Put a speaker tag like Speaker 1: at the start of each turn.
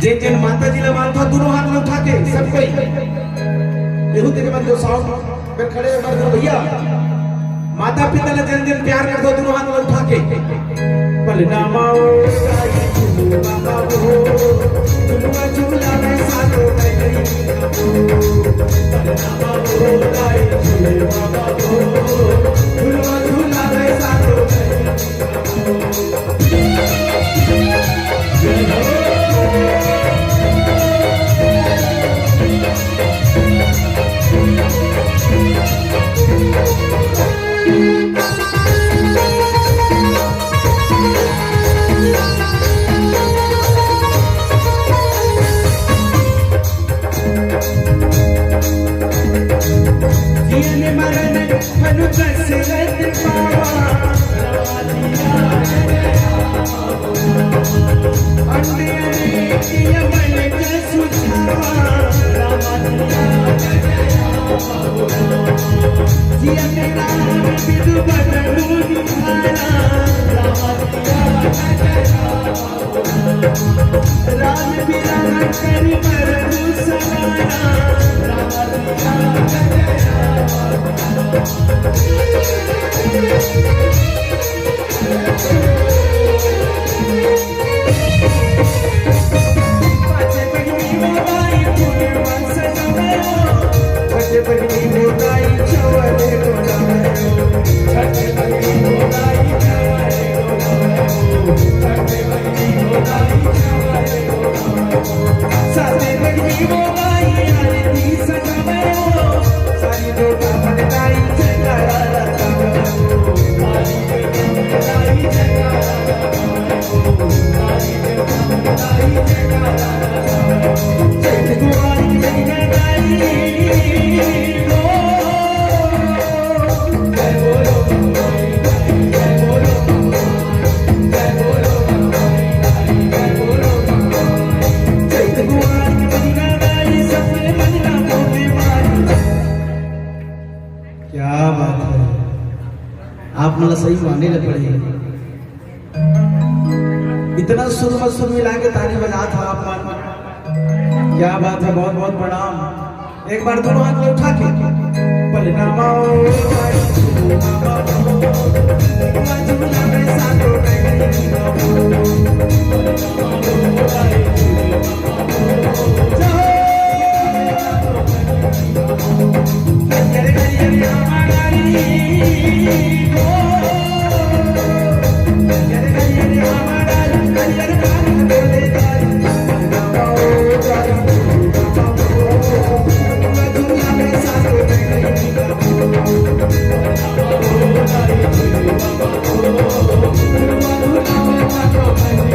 Speaker 1: जिन जिन माता जी ने मानता दोनों हाथ में उठा के सब कोई यहू तेरे बाद जो साउंड पे खड़े हो मर्द भैया माता पिता ने जिन जिन प्यार कर दो दोनों हाथ में उठा के पलनामाओ बाबा हो दुनुआ झूला में साथों में गई पलनामाओ लाई झूले बाबा हो दुनुआ झूला में साथों में आप मला सही मानने लग पड़े इतना सुर में सुर मिला के ताली बजा था आप मान क्या बात है बहुत बहुत प्रणाम एक बार दोनों हाथ में उठा के पलनामाओ Oh हाथ उठाए